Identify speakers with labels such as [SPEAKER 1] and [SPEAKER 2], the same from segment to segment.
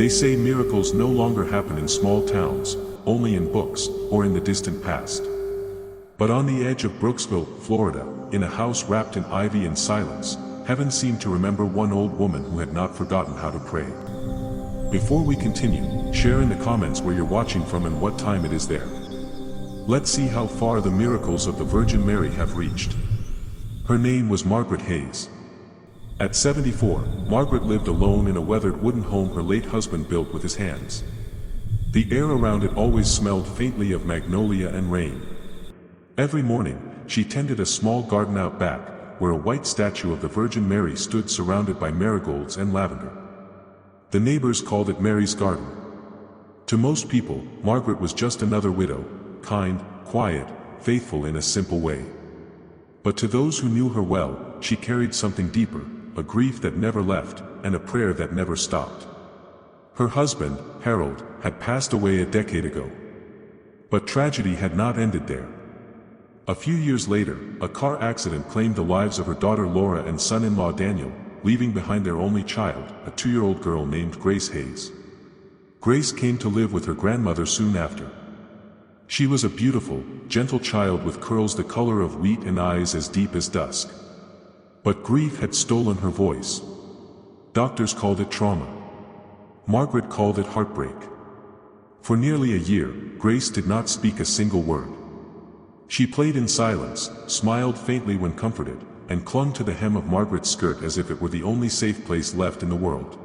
[SPEAKER 1] They say miracles no longer happen in small towns, only in books, or in the distant past. But on the edge of Brooksville, Florida, in a house wrapped in ivy and silence, heaven seemed to remember one old woman who had not forgotten how to pray. Before we continue, share in the comments where you're watching from and what time it is there. Let's see how far the miracles of the Virgin Mary have reached. Her name was Margaret Hayes. At 74, Margaret lived alone in a weathered wooden home her late husband built with his hands. The air around it always smelled faintly of magnolia and rain. Every morning, she tended a small garden out back, where a white statue of the Virgin Mary stood surrounded by marigolds and lavender. The neighbors called it Mary's Garden. To most people, Margaret was just another widow, kind, quiet, faithful in a simple way. But to those who knew her well, she carried something deeper, a grief that never left, and a prayer that never stopped. Her husband, Harold, had passed away a decade ago. But tragedy had not ended there. A few years later, a car accident claimed the lives of her daughter Laura and son-in-law Daniel, leaving behind their only child, a 2-year-old girl named Grace Hayes. Grace came to live with her grandmother soon after. She was a beautiful, gentle child with curls the color of wheat and eyes as deep as dusk. But grief had stolen her voice. Doctors called it trauma. Margaret called it heartbreak. For nearly a year, Grace did not speak a single word. She played in silence, smiled faintly when comforted, and clung to the hem of Margaret's skirt as if it were the only safe place left in the world.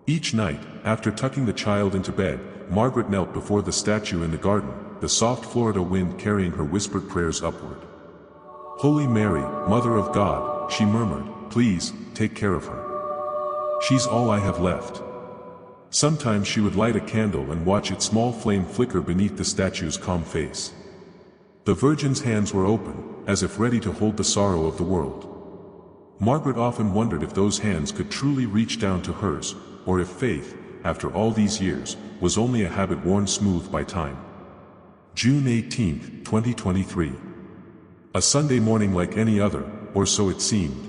[SPEAKER 1] Each night, after tucking the child into bed, Margaret knelt before the statue in the garden, the soft Florida wind carrying her whispered prayers upward. "Holy Mary, Mother of God," she murmured, "please, take care of her. She's all I have left." Sometimes she would light a candle and watch its small flame flicker beneath the statue's calm face. The Virgin's hands were open, as if ready to hold the sorrow of the world. Margaret often wondered if those hands could truly reach down to hers, or if faith, after all these years, was only a habit worn smooth by time. June 18, 2023. A Sunday morning like any other, or so it seemed.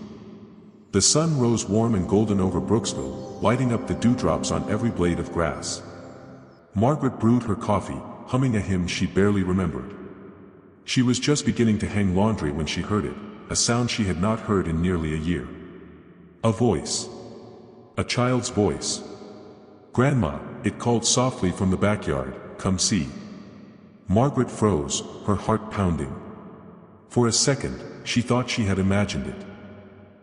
[SPEAKER 1] The sun rose warm and golden over Brooksville, lighting up the dewdrops on every blade of grass. Margaret brewed her coffee, humming a hymn she barely remembered. She was just beginning to hang laundry when she heard it, a sound she had not heard in nearly a year. A voice. A child's voice. "Grandma," it called softly from the backyard, "come see." Margaret froze, her heart pounding. For a second, she thought she had imagined it.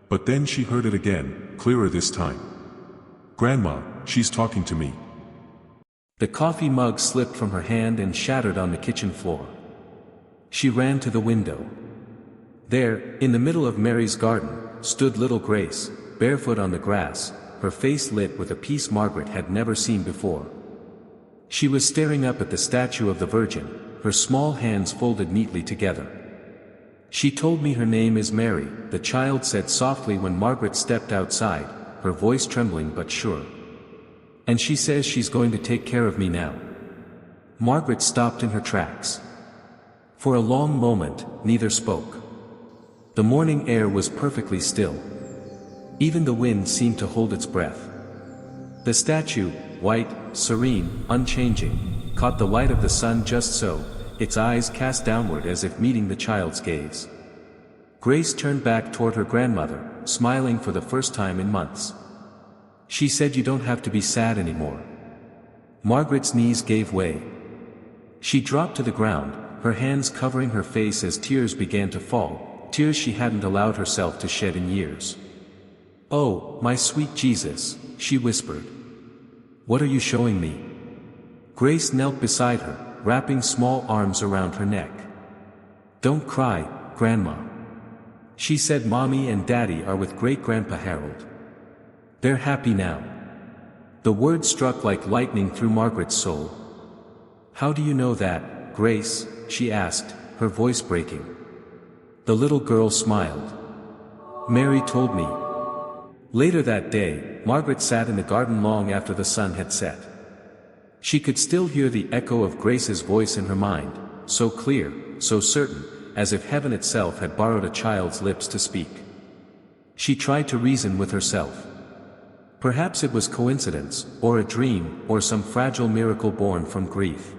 [SPEAKER 1] But then she heard it again, clearer this time. "Grandma, she's talking to me."
[SPEAKER 2] The coffee mug slipped from her hand and shattered on the kitchen floor. She ran to the window. There, in the middle of Mary's garden, stood little Grace, barefoot on the grass, her face lit with a peace Margaret had never seen before. She was staring up at the statue of the Virgin, her small hands folded neatly together. "She told me her name is Mary," the child said softly when Margaret stepped outside, her voice trembling but sure. "And she says she's going to take care of me now." Margaret stopped in her tracks. For a long moment, neither spoke. The morning air was perfectly still. Even the wind seemed to hold its breath. The statue, white, serene, unchanging, caught the light of the sun just so, its eyes cast downward as if meeting the child's gaze. Grace turned back toward her grandmother, smiling for the first time in months. "She said you don't have to be sad anymore." Margaret's knees gave way. She dropped to the ground, her hands covering her face as tears began to fall, tears she hadn't allowed herself to shed in years. "Oh, my sweet Jesus," she whispered. "What are you showing me?" Grace knelt beside her, wrapping small arms around her neck. "Don't cry, Grandma." She said, "Mommy and Daddy are with Great-Grandpa Harold. They're happy now." The words struck like lightning through Margaret's soul. "How do you know that, Grace?" she asked, her voice breaking. The little girl smiled. "Mary told me." Later that day, Margaret sat in the garden long after the sun had set. She could still hear the echo of Grace's voice in her mind, so clear, so certain, as if heaven itself had borrowed a child's lips to speak. She tried to reason with herself. Perhaps it was coincidence, or a dream, or some fragile miracle born from grief.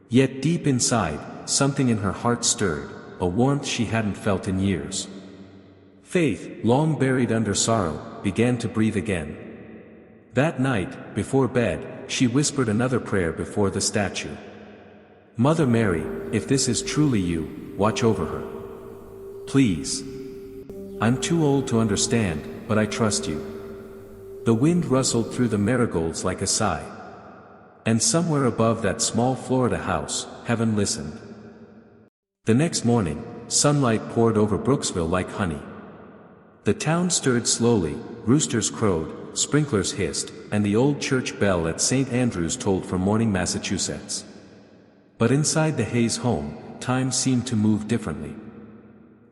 [SPEAKER 2] Yet deep inside, something in her heart stirred, a warmth she hadn't felt in years. Faith, long buried under sorrow, began to breathe again. That night, before bed, she whispered another prayer before the statue. "Mother Mary, if this is truly you, watch over her. Please. I'm too old to understand, but I trust you." The wind rustled through the marigolds like a sigh. And somewhere above that small Florida house, heaven listened. The next morning, sunlight poured over Brooksville like honey. The town stirred slowly, roosters crowed, sprinklers hissed, and the old church bell at St. Andrew's tolled from morning Massachusetts. But inside the Hayes home, time seemed to move differently.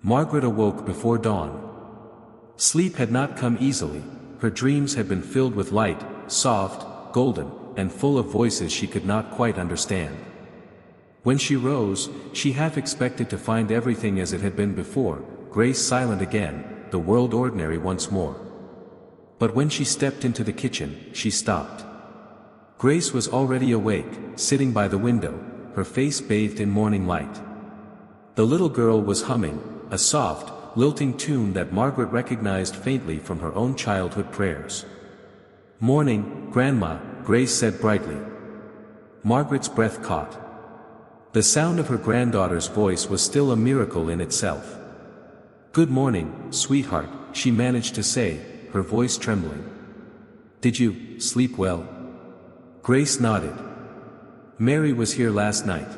[SPEAKER 2] Margaret awoke before dawn. Sleep had not come easily, her dreams had been filled with light, soft, golden, and full of voices she could not quite understand. When she rose, she half expected to find everything as it had been before, Grace silent again, the world ordinary once more. But when she stepped into the kitchen, she stopped. Grace was already awake, sitting by the window, her face bathed in morning light. The little girl was humming, a soft, lilting tune that Margaret recognized faintly from her own childhood prayers. "Morning, Grandma," Grace said brightly. Margaret's breath caught. The sound of her granddaughter's voice was still a miracle in itself. "Good morning, sweetheart," she managed to say, her voice trembling. "Did you sleep well?" Grace nodded. "Mary was here last night.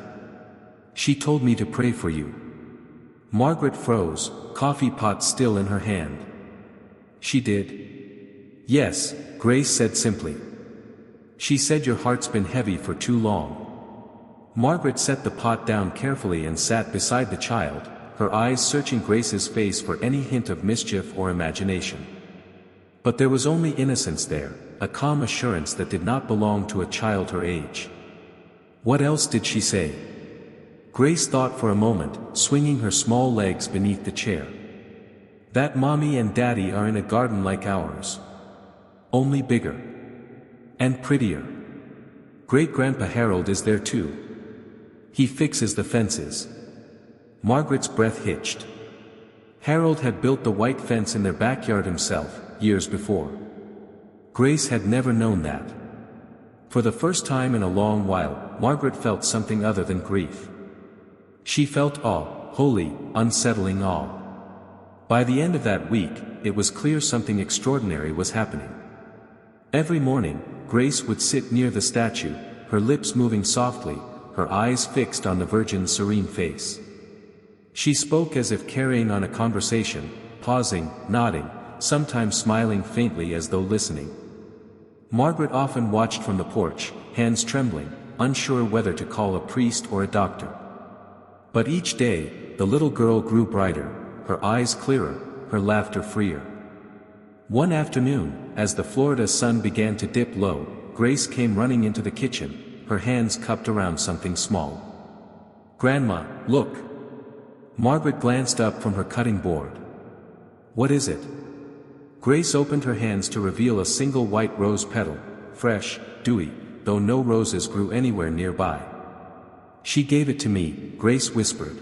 [SPEAKER 2] She told me to pray for you." Margaret froze, coffee pot still in her hand. "She did?" "Yes," Grace said simply. "She said your heart's been heavy for too long." Margaret set the pot down carefully and sat beside the child, her eyes searching Grace's face for any hint of mischief or imagination. But there was only innocence there, a calm assurance that did not belong to a child her age. What else did she say? Grace thought for a moment, swinging her small legs beneath the chair. "That Mommy and Daddy are in a garden like ours. Only bigger. And prettier. Great-Grandpa Harold is there too. He fixes the fences." Margaret's breath hitched. Harold had built the white fence in their backyard himself, years before. Grace had never known that. For the first time in a long while, Margaret felt something other than grief. She felt awe, holy, unsettling awe. By the end of that week, it was clear something extraordinary was happening. Every morning, Grace would sit near the statue, her lips moving softly, her eyes fixed on the Virgin's serene face. She spoke as if carrying on a conversation, pausing, nodding, sometimes smiling faintly as though listening. Margaret often watched from the porch, hands trembling, unsure whether to call a priest or a doctor. But each day, the little girl grew brighter, her eyes clearer, her laughter freer. One afternoon, as the Florida sun began to dip low, Grace came running into the kitchen, her hands cupped around something small. "Grandma, look." Margaret glanced up from her cutting board. "What is it?" Grace opened her hands to reveal a single white rose petal, fresh, dewy, though no roses grew anywhere nearby. "She gave it to me," Grace whispered.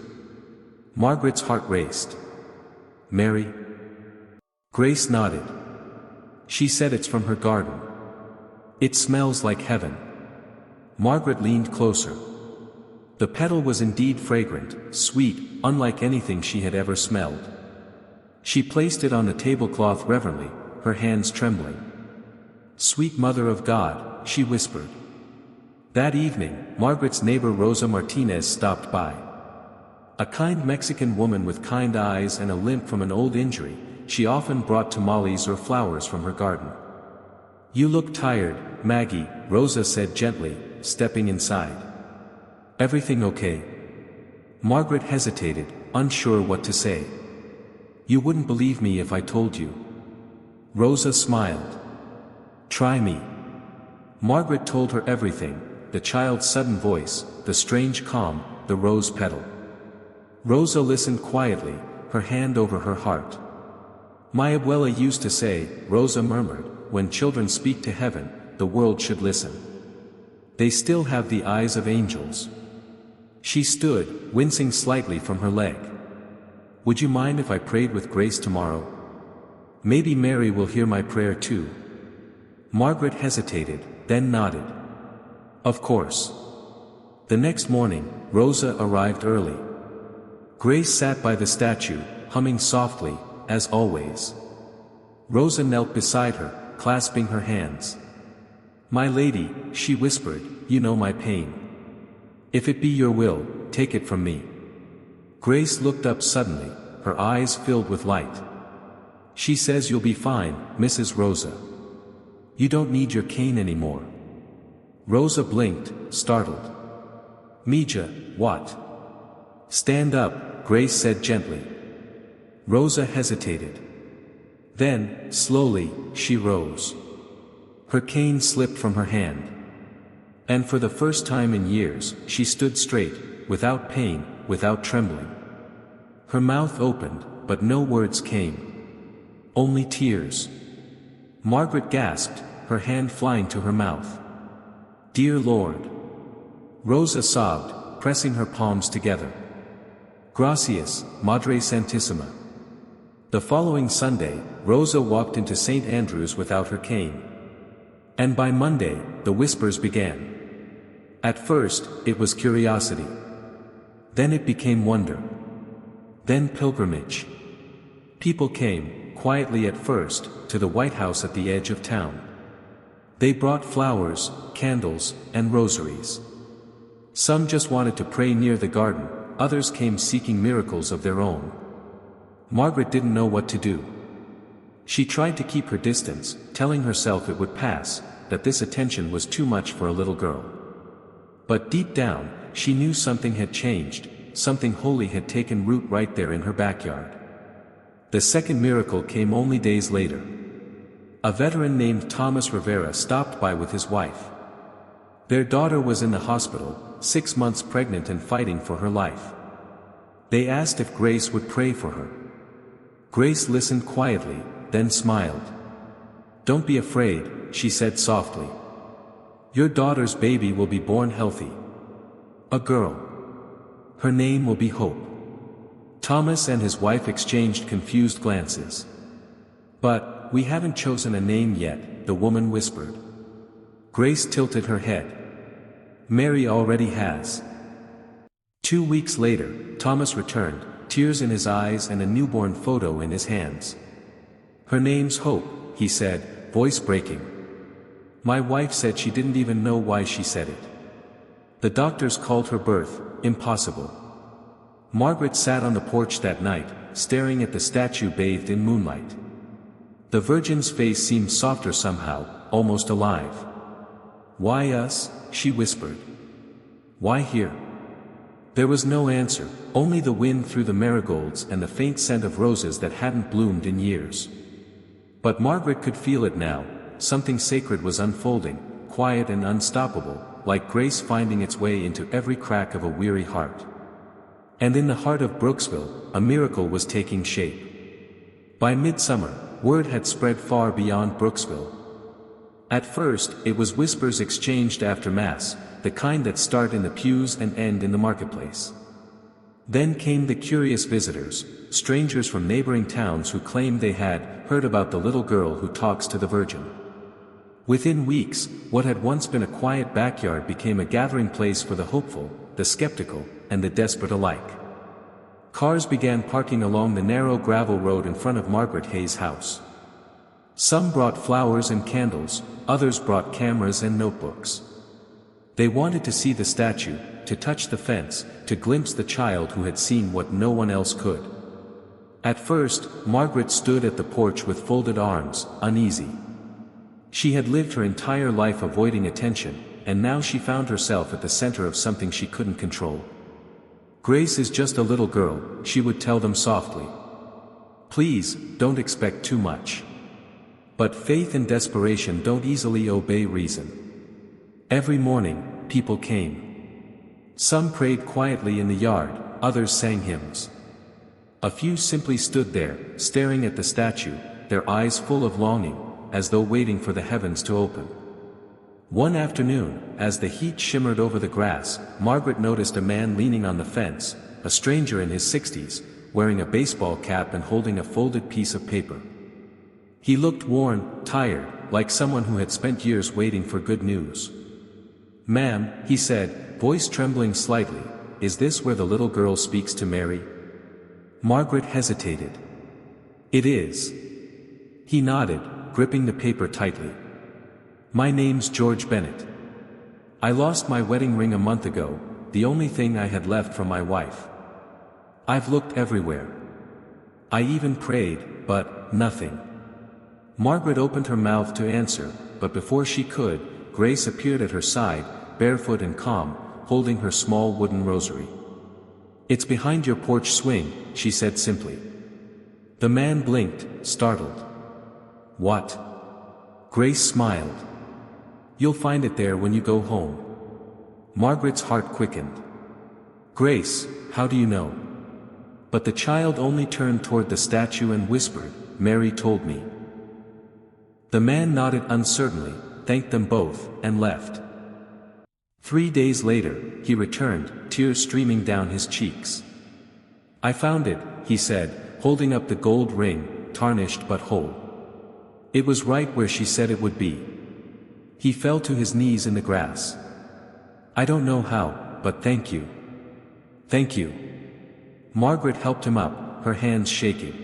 [SPEAKER 2] Margaret's heart raced. "Mary?" Grace nodded. "She said it's from her garden. It smells like heaven." Margaret leaned closer. The petal was indeed fragrant, sweet, unlike anything she had ever smelled. She placed it on the tablecloth reverently, her hands trembling. "Sweet Mother of God," she whispered. That evening, Margaret's neighbor Rosa Martinez stopped by. A kind Mexican woman with kind eyes and a limp from an old injury, she often brought tamales or flowers from her garden. "You look tired, Maggie," Rosa said gently, stepping inside. "Everything okay?" Margaret hesitated, unsure what to say. "You wouldn't believe me if I told you." Rosa smiled. "Try me." Margaret told her everything, the child's sudden voice, the strange calm, the rose petal. Rosa listened quietly, her hand over her heart. "My abuela used to say," Rosa murmured, when children speak to heaven, the world should listen. They still have the eyes of angels. She stood, wincing slightly from her leg. Would you mind if I prayed with Grace tomorrow? Maybe Mary will hear my prayer too. Margaret hesitated, then nodded. Of course. The next morning, Rosa arrived early. Grace sat by the statue, humming softly, as always. Rosa knelt beside her, clasping her hands. My lady, she whispered, you know my pain. If it be your will, take it from me. Grace looked up suddenly, her eyes filled with light. She says you'll be fine, Mrs. Rosa. You don't need your cane anymore. Rosa blinked, startled. Mija, what? Stand up, Grace said gently. Rosa hesitated. Then, slowly, she rose. Her cane slipped from her hand. And for the first time in years, she stood straight, without pain, without trembling. Her mouth opened, but no words came. Only tears. Margaret gasped, her hand flying to her mouth. Dear Lord. Rosa sobbed, pressing her palms together. Gracias, Madre Santissima. The following Sunday, Rosa walked into St. Andrew's without her cane. And by Monday, the whispers began. At first, it was curiosity. Then it became wonder. Then pilgrimage. People came, quietly at first, to the White House at the edge of town. They brought flowers, candles, and rosaries. Some just wanted to pray near the garden, others came seeking miracles of their own. Margaret didn't know what to do. She tried to keep her distance, telling herself it would pass, that this attention was too much for a little girl. But deep down, she knew something had changed, something holy had taken root right there in her backyard. The second miracle came only days later. A veteran named Thomas Rivera stopped by with his wife. Their daughter was in the hospital, 6 months pregnant and fighting for her life. They asked if Grace would pray for her. Grace listened quietly, then smiled. Don't be afraid, she said softly. Your daughter's baby will be born healthy. A girl. Her name will be Hope. Thomas and his wife exchanged confused glances. But, we haven't chosen a name yet, the woman whispered. Grace tilted her head. Mary already has. 2 weeks later, Thomas returned, tears in his eyes and a newborn photo in his hands. Her name's Hope, he said, voice breaking. My wife said she didn't even know why she said it. The doctors called her birth impossible. Margaret sat on the porch that night, staring at the statue bathed in moonlight. The Virgin's face seemed softer somehow, almost alive. Why us? She whispered. Why here? There was no answer, only the wind through the marigolds and the faint scent of roses that hadn't bloomed in years. But Margaret could feel it now, something sacred was unfolding, quiet and unstoppable, like grace finding its way into every crack of a weary heart. And in the heart of Brooksville, a miracle was taking shape. By midsummer, word had spread far beyond Brooksville. At first, it was whispers exchanged after Mass, the kind that start in the pews and end in the marketplace. Then came the curious visitors, strangers from neighboring towns who claimed they had heard about the little girl who talks to the Virgin. Within weeks, what had once been a quiet backyard became a gathering place for the hopeful, the skeptical, and the desperate alike. Cars began parking along the narrow gravel road in front of Margaret Hayes' house. Some brought flowers and candles, others brought cameras and notebooks. They wanted to see the statue, to touch the fence, to glimpse the child who had seen what no one else could. At first, Margaret stood at the porch with folded arms, uneasy. She had lived her entire life avoiding attention, and now she found herself at the center of something she couldn't control. Grace is just a little girl, she would tell them softly. Please, don't expect too much. But faith and desperation don't easily obey reason. Every morning, people came. Some prayed quietly in the yard, others sang hymns. A few simply stood there, staring at the statue, their eyes full of longing, as though waiting for the heavens to open. One afternoon, as the heat shimmered over the grass, Margaret noticed a man leaning on the fence, a stranger in his 60s, wearing a baseball cap and holding a folded piece of paper. He looked worn, tired, like someone who had spent years waiting for good news. "Ma'am," he said, voice trembling slightly, "is this where the little girl speaks to Mary?" Margaret hesitated. "It is." He nodded, gripping the paper tightly. "My name's George Bennett. I lost my wedding ring a month ago, the only thing I had left from my wife. I've looked everywhere. I even prayed, but nothing." Margaret opened her mouth to answer, but before she could, Grace appeared at her side, barefoot and calm, holding her small wooden rosary. "It's behind your porch swing," she said simply. The man blinked, startled. "What?" Grace smiled. "You'll find it there when you go home." Margaret's heart quickened. "Grace, how do you know?" But the child only turned toward the statue and whispered, "Mary told me." The man nodded uncertainly, thanked them both, and left. 3 days later, he returned, tears streaming down his cheeks. "I found it," he said, holding up the gold ring, tarnished but whole. "It was right where she said it would be." He fell to his knees in the grass. "I don't know how, but thank you." "Thank you." Margaret helped him up, her hands shaking.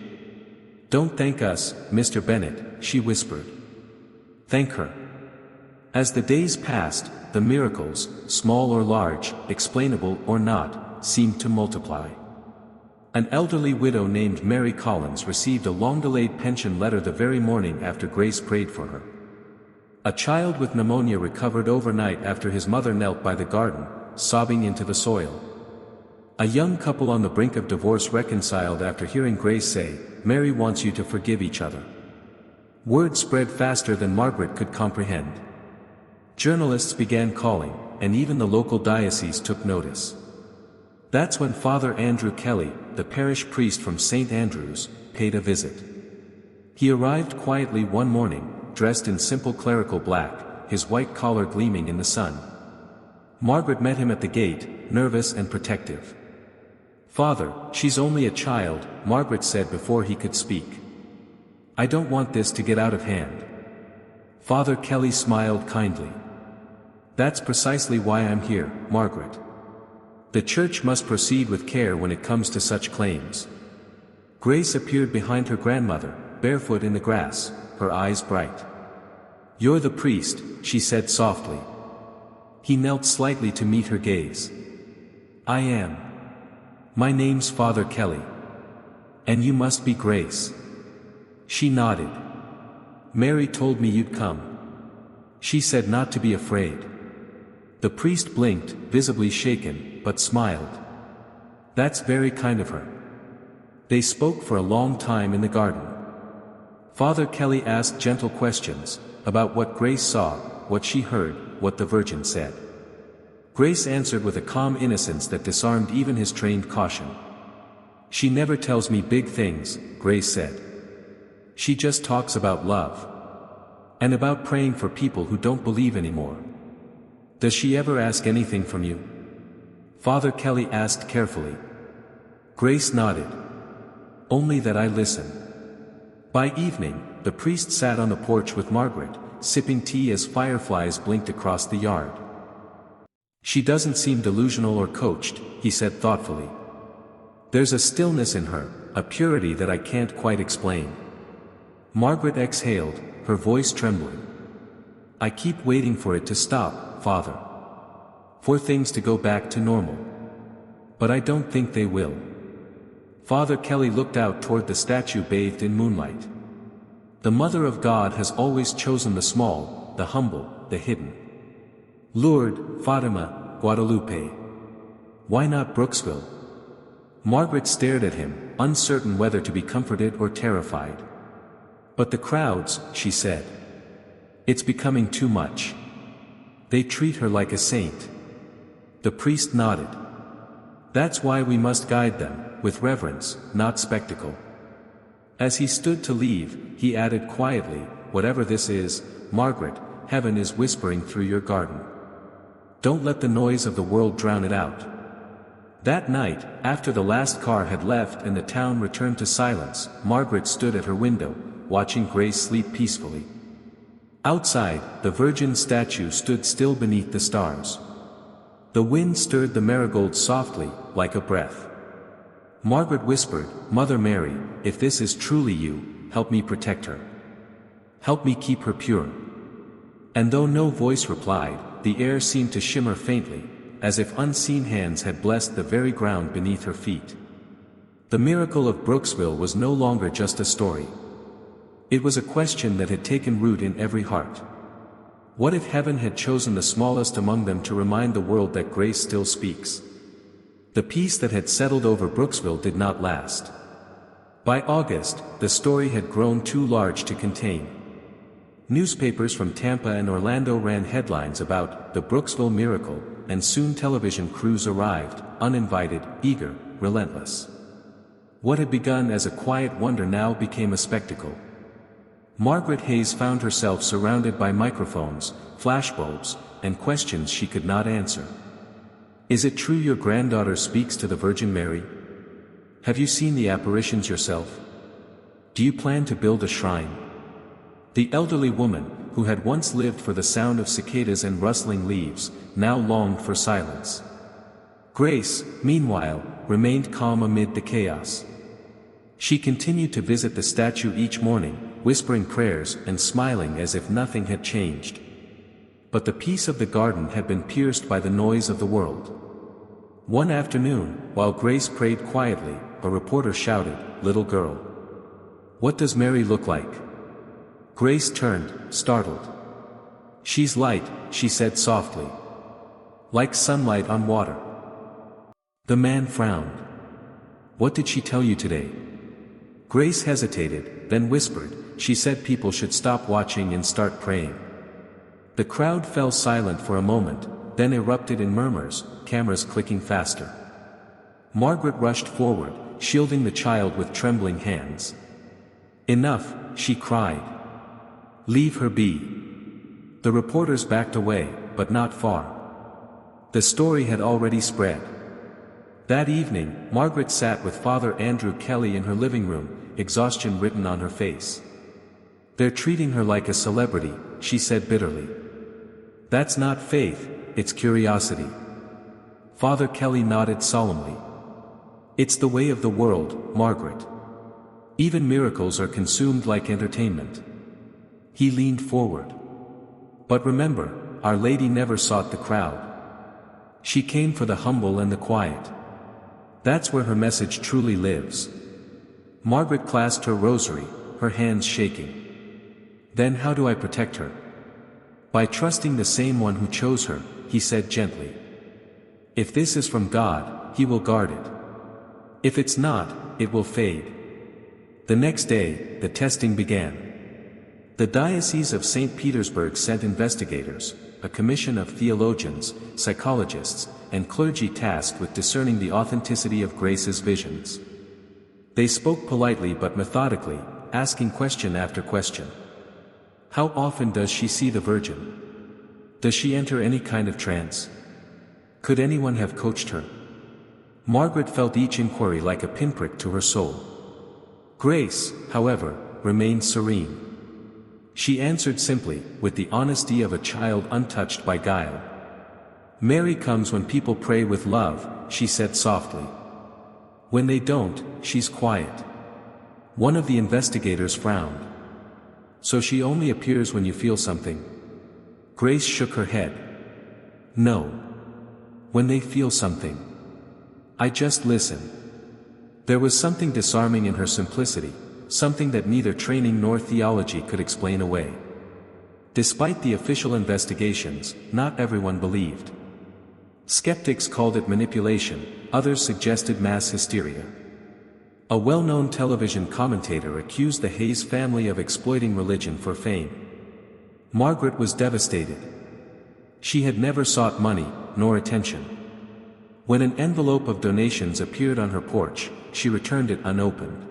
[SPEAKER 2] "Don't thank us, Mr. Bennett," she whispered. "Thank her." As the days passed, the miracles, small or large, explainable or not, seemed to multiply. An elderly widow named Mary Collins received a long-delayed pension letter the very morning after Grace prayed for her. A child with pneumonia recovered overnight after his mother knelt by the garden, sobbing into the soil. A young couple on the brink of divorce reconciled after hearing Grace say, "Mary wants you to forgive each other." Word spread faster than Margaret could comprehend. Journalists began calling, and even the local diocese took notice. That's when Father Andrew Kelly, the parish priest from St. Andrews, paid a visit. He arrived quietly one morning, dressed in simple clerical black, his white collar gleaming in the sun. Margaret met him at the gate, nervous and protective. "Father, she's only a child," Margaret said before he could speak. "I don't want this to get out of hand." Father Kelly smiled kindly. "That's precisely why I'm here, Margaret. The church must proceed with care when it comes to such claims." Grace appeared behind her grandmother, barefoot in the grass, her eyes bright. "You're the priest," she said softly. He knelt slightly to meet her gaze. "I am. My name's Father Kelly. And you must be Grace." She nodded. "Mary told me you'd come. She said not to be afraid." The priest blinked, visibly shaken, but smiled. "That's very kind of her." They spoke for a long time in the garden. Father Kelly asked gentle questions, about what Grace saw, what she heard, what the Virgin said. Grace answered with a calm innocence that disarmed even his trained caution. "She never tells me big things," Grace said. "She just talks about love. And about praying for people who don't believe anymore." "Does she ever ask anything from you?" Father Kelly asked carefully. Grace nodded. "Only that I listen." By evening, the priest sat on the porch with Margaret, sipping tea as fireflies blinked across the yard. "She doesn't seem delusional or coached," he said thoughtfully. "There's a stillness in her, a purity that I can't quite explain." Margaret exhaled, her voice trembling. "I keep waiting for it to stop, Father. For things to go back to normal. But I don't think they will." Father Kelly looked out toward the statue bathed in moonlight. "The Mother of God has always chosen the small, the humble, the hidden. Lourdes, Fatima, Guadalupe. Why not Brooksville?" Margaret stared at him, uncertain whether to be comforted or terrified. "But the crowds," she said. "It's becoming too much. They treat her like a saint." The priest nodded. "That's why we must guide them, with reverence, not spectacle." As he stood to leave, he added quietly, whatever this is, Margaret, heaven is whispering through your garden. Don't let the noise of the world drown it out. That night, after the last car had left and the town returned to silence, Margaret stood at her window, watching Grace sleep peacefully. Outside, the Virgin statue stood still beneath the stars. The wind stirred the marigolds softly, like a breath. Margaret whispered, "Mother Mary, if this is truly you, help me protect her. Help me keep her pure." And though no voice replied, the air seemed to shimmer faintly, as if unseen hands had blessed the very ground beneath her feet. The miracle of Brooksville was no longer just a story. It was a question that had taken root in every heart. What if heaven had chosen the smallest among them to remind the world that grace still speaks? The peace that had settled over Brooksville did not last. By August, the story had grown too large to contain. Newspapers from Tampa and Orlando ran headlines about the Brooksville miracle, and soon television crews arrived, uninvited, eager, relentless. What had begun as a quiet wonder now became a spectacle. Margaret Hayes found herself surrounded by microphones, flashbulbs, and questions she could not answer. Is it true your granddaughter speaks to the Virgin Mary? Have you seen the apparitions yourself? Do you plan to build a shrine? The elderly woman, who had once lived for the sound of cicadas and rustling leaves, now longed for silence. Grace, meanwhile, remained calm amid the chaos. She continued to visit the statue each morning, whispering prayers and smiling as if nothing had changed. But the peace of the garden had been pierced by the noise of the world. One afternoon, while Grace prayed quietly, a reporter shouted, "Little girl, what does Mary look like?" Grace turned, startled. "She's light," she said softly. "Like sunlight on water." The man frowned. "What did she tell you today?" Grace hesitated, then whispered, "She said people should stop watching and start praying." The crowd fell silent for a moment, then erupted in murmurs, cameras clicking faster. Margaret rushed forward, shielding the child with trembling hands. "Enough," she cried. "Leave her be." The reporters backed away, but not far. The story had already spread. That evening, Margaret sat with Father Andrew Kelly in her living room, exhaustion written on her face. "They're treating her like a celebrity," she said bitterly. "That's not faith, it's curiosity." Father Kelly nodded solemnly. "It's the way of the world, Margaret. Even miracles are consumed like entertainment." He leaned forward. "But remember, Our Lady never sought the crowd. She came for the humble and the quiet. That's where her message truly lives." Margaret clasped her rosary, her hands shaking. "Then how do I protect her?" "By trusting the same one who chose her," he said gently. "If this is from God, He will guard it. If it's not, it will fade." The next day, the testing began. The Diocese of St. Petersburg sent investigators, a commission of theologians, psychologists, and clergy tasked with discerning the authenticity of Grace's visions. They spoke politely but methodically, asking question after question. How often does she see the Virgin? Does she enter any kind of trance? Could anyone have coached her? Margaret felt each inquiry like a pinprick to her soul. Grace, however, remained serene. She answered simply, with the honesty of a child untouched by guile. "Mary comes when people pray with love," she said softly. "When they don't, she's quiet." One of the investigators frowned. "So she only appears when you feel something?" Grace shook her head. "No. When they feel something. I just listen." There was something disarming in her simplicity, something that neither training nor theology could explain away. Despite the official investigations, not everyone believed. Skeptics called it manipulation, others suggested mass hysteria. A well-known television commentator accused the Hayes family of exploiting religion for fame. Margaret was devastated. She had never sought money, nor attention. When an envelope of donations appeared on her porch, she returned it unopened.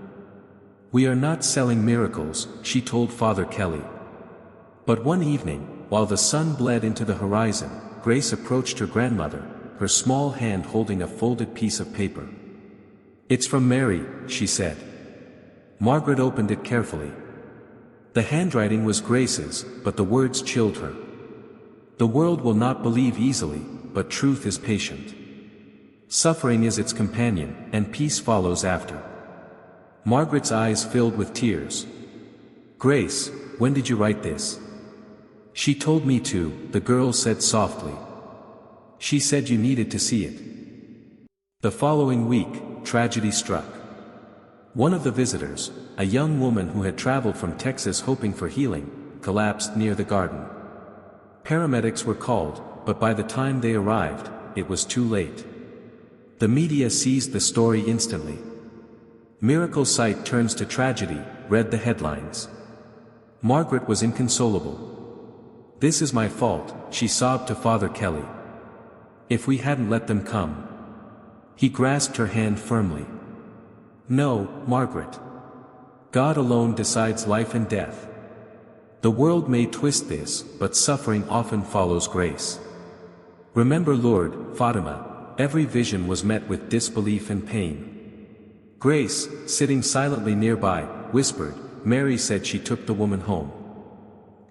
[SPEAKER 2] "We are not selling miracles," she told Father Kelly. But one evening, while the sun bled into the horizon, Grace approached her grandmother, her small hand holding a folded piece of paper. "It's from Mary," she said. Margaret opened it carefully. The handwriting was Grace's, but the words chilled her. "The world will not believe easily, but truth is patient. Suffering is its companion, and peace follows after." Margaret's eyes filled with tears. "Grace, when did you write this?" "She told me to," the girl said softly. "She said you needed to see it." The following week, tragedy struck. One of the visitors, a young woman who had traveled from Texas hoping for healing, collapsed near the garden. Paramedics were called, but by the time they arrived, it was too late. The media seized the story instantly. "Miracle Site turns to tragedy," read the headlines. Margaret was inconsolable. "This is my fault," she sobbed to Father Kelly. "If we hadn't let them come." He grasped her hand firmly. "No, Margaret. God alone decides life and death. The world may twist this, but suffering often follows grace. Remember Lord, Fatima, every vision was met with disbelief and pain." Grace, sitting silently nearby, whispered, "Mary said she took the woman home.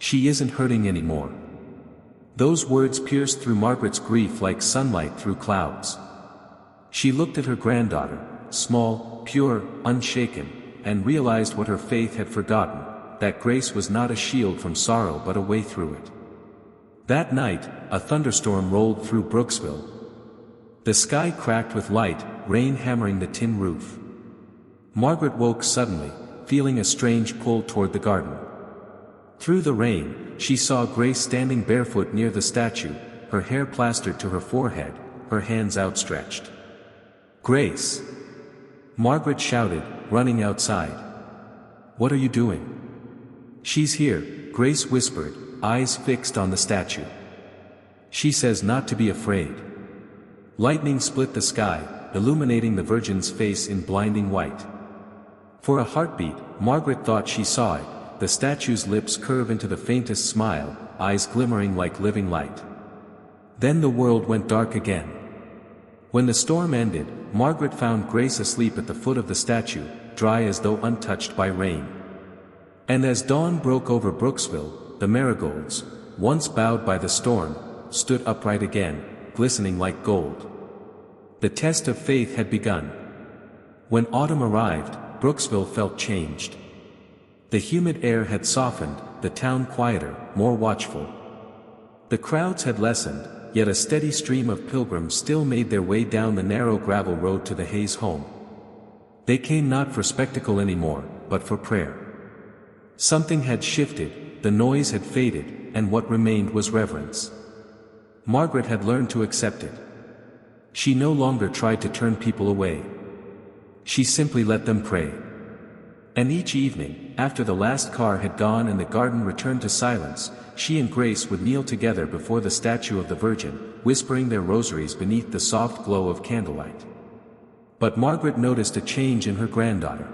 [SPEAKER 2] She isn't hurting anymore." Those words pierced through Margaret's grief like sunlight through clouds. She looked at her granddaughter, small, pure, unshaken, and realized what her faith had forgotten, that grace was not a shield from sorrow but a way through it. That night, a thunderstorm rolled through Brooksville. The sky cracked with light, rain hammering the tin roof. Margaret woke suddenly, feeling a strange pull toward the garden. Through the rain, she saw Grace standing barefoot near the statue, her hair plastered to her forehead, her hands outstretched. "Grace!" Margaret shouted, running outside. "What are you doing?" "She's here," Grace whispered, eyes fixed on the statue. "She says not to be afraid." Lightning split the sky, illuminating the Virgin's face in blinding white. For a heartbeat, Margaret thought she saw it, the statue's lips curve into the faintest smile, eyes glimmering like living light. Then the world went dark again. When the storm ended, Margaret found Grace asleep at the foot of the statue, dry as though untouched by rain. And as dawn broke over Brooksville, the marigolds, once bowed by the storm, stood upright again, glistening like gold. The test of faith had begun. When autumn arrived, Brooksville felt changed. The humid air had softened, the town quieter, more watchful. The crowds had lessened, yet a steady stream of pilgrims still made their way down the narrow gravel road to the Hayes home. They came not for spectacle anymore, but for prayer. Something had shifted, the noise had faded, and what remained was reverence. Margaret had learned to accept it. She no longer tried to turn people away. She simply let them pray. And each evening, after the last car had gone and the garden returned to silence, she and Grace would kneel together before the statue of the Virgin, whispering their rosaries beneath the soft glow of candlelight. But Margaret noticed a change in her granddaughter.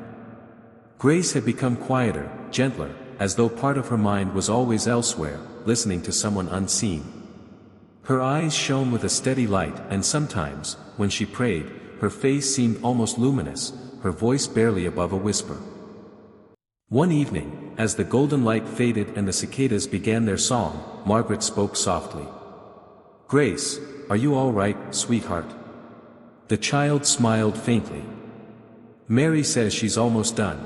[SPEAKER 2] Grace had become quieter, gentler, as though part of her mind was always elsewhere, listening to someone unseen. Her eyes shone with a steady light, and sometimes, when she prayed, her face seemed almost luminous, her voice barely above a whisper. One evening, as the golden light faded and the cicadas began their song, Margaret spoke softly. "Grace, are you all right, sweetheart?" The child smiled faintly. "Mary says she's almost done."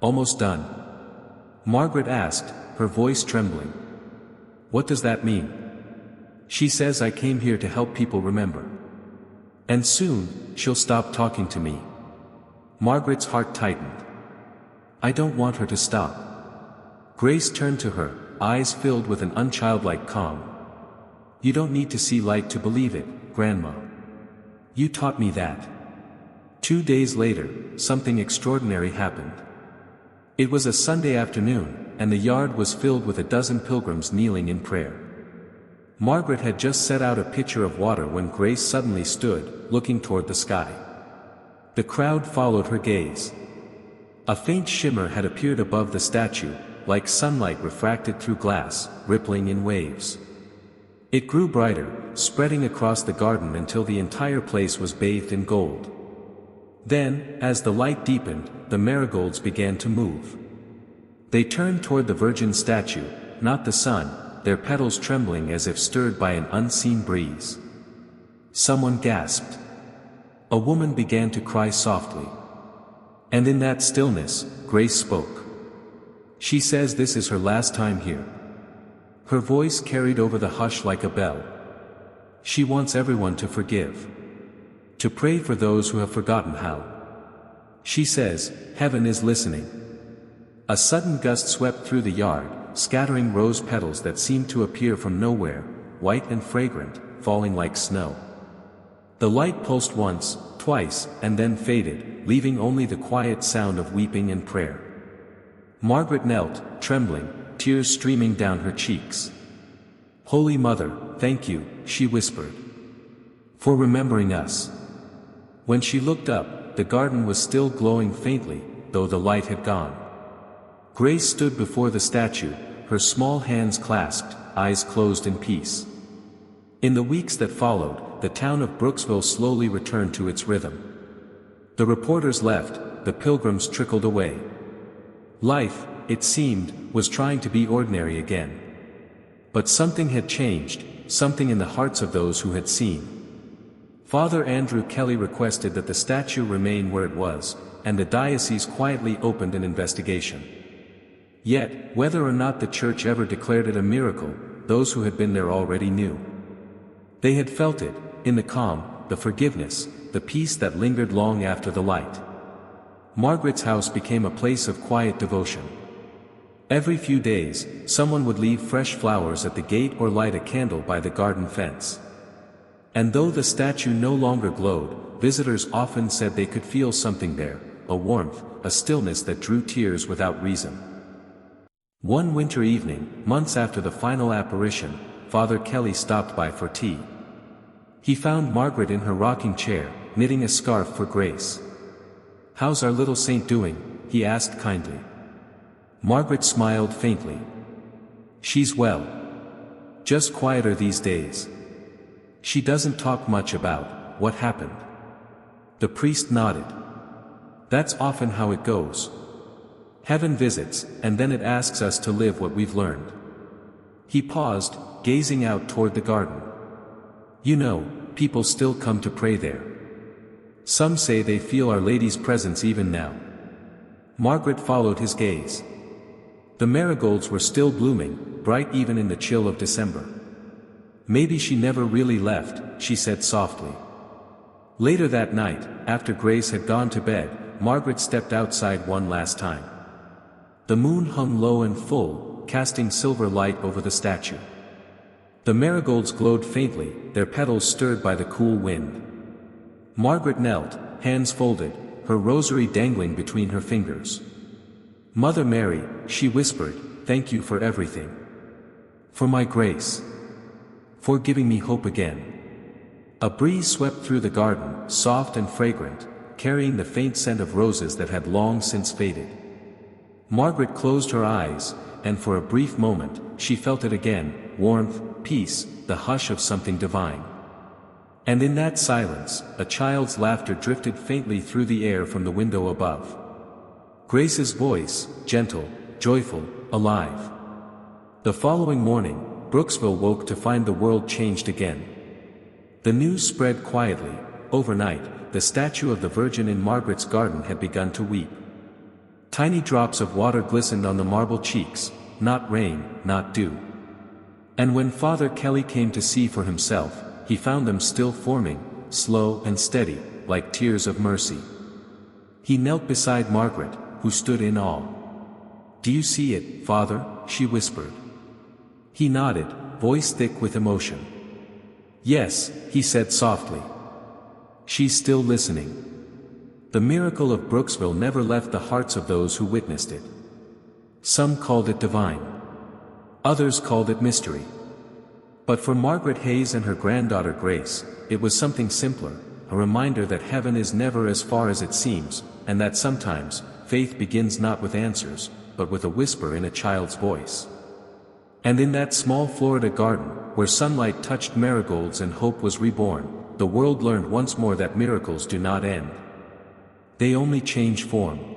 [SPEAKER 2] "Almost done?" Margaret asked, her voice trembling. "What does that mean?" "She says I came here to help people remember. And soon, she'll stop talking to me." Margaret's heart tightened. "I don't want her to stop." Grace turned to her, eyes filled with an unchildlike calm. "You don't need to see light to believe it, Grandma. You taught me that." 2 days later, something extraordinary happened. It was a Sunday afternoon, and the yard was filled with a dozen pilgrims kneeling in prayer. Margaret had just set out a pitcher of water when Grace suddenly stood, looking toward the sky. The crowd followed her gaze. A faint shimmer had appeared above the statue, like sunlight refracted through glass, rippling in waves. It grew brighter, spreading across the garden until the entire place was bathed in gold. Then, as the light deepened, the marigolds began to move. They turned toward the Virgin statue, not the sun, their petals trembling as if stirred by an unseen breeze. Someone gasped. A woman began to cry softly. And in that stillness, Grace spoke. She says this is her last time here. Her voice carried over the hush like a bell. She wants everyone to forgive. To pray for those who have forgotten how. She says, heaven is listening. A sudden gust swept through the yard, scattering rose petals that seemed to appear from nowhere, white and fragrant, falling like snow. The light pulsed once, twice, and then faded, leaving only the quiet sound of weeping and prayer. Margaret knelt, trembling, tears streaming down her cheeks. Holy Mother, thank you, she whispered, for remembering us. When she looked up, the garden was still glowing faintly, though the light had gone. Grace stood before the statue, her small hands clasped, eyes closed in peace. In the weeks that followed, the town of Brooksville slowly returned to its rhythm. The reporters left, the pilgrims trickled away. Life, it seemed, was trying to be ordinary again. But something had changed, something in the hearts of those who had seen. Father Andrew Kelly requested that the statue remain where it was, and the diocese quietly opened an investigation. Yet, whether or not the church ever declared it a miracle, those who had been there already knew. They had felt it, in the calm, the forgiveness, the peace that lingered long after the light. Margaret's house became a place of quiet devotion. Every few days, someone would leave fresh flowers at the gate or light a candle by the garden fence. And though the statue no longer glowed, visitors often said they could feel something there, a warmth, a stillness that drew tears without reason. One winter evening, months after the final apparition, Father Kelly stopped by for tea. He found Margaret in her rocking chair, knitting a scarf for Grace. "How's our little saint doing?" he asked kindly. Margaret smiled faintly. "She's well. Just quieter these days. She doesn't talk much about what happened." The priest nodded. "That's often how it goes. Heaven visits, and then it asks us to live what we've learned." He paused, gazing out toward the garden. "You know, people still come to pray there. Some say they feel Our Lady's presence even now." Margaret followed his gaze. The marigolds were still blooming, bright even in the chill of December. "Maybe she never really left," she said softly. Later that night, after Grace had gone to bed, Margaret stepped outside one last time. The moon hung low and full, casting silver light over the statue. The marigolds glowed faintly, their petals stirred by the cool wind. Margaret knelt, hands folded, her rosary dangling between her fingers. "Mother Mary," she whispered, "thank you for everything. For my Grace. For giving me hope again." A breeze swept through the garden, soft and fragrant, carrying the faint scent of roses that had long since faded. Margaret closed her eyes, and for a brief moment, she felt it again, warmth, peace, the hush of something divine. And in that silence, a child's laughter drifted faintly through the air from the window above. Grace's voice, gentle, joyful, alive. The following morning, Brooksville woke to find the world changed again. The news spread quietly. Overnight, the statue of the Virgin in Margaret's garden had begun to weep. Tiny drops of water glistened on the marble cheeks, not rain, not dew. And when Father Kelly came to see for himself, he found them still forming, slow and steady, like tears of mercy. He knelt beside Margaret, who stood in awe. "Do you see it, Father?" she whispered. He nodded, voice thick with emotion. "Yes," he said softly. "She's still listening." The miracle of Brooksville never left the hearts of those who witnessed it. Some called it divine. Others called it mystery. But for Margaret Hayes and her granddaughter Grace, it was something simpler, a reminder that heaven is never as far as it seems, and that sometimes, faith begins not with answers, but with a whisper in a child's voice. And in that small Florida garden, where sunlight touched marigolds and hope was reborn, the world learned once more that miracles do not end. They only change form.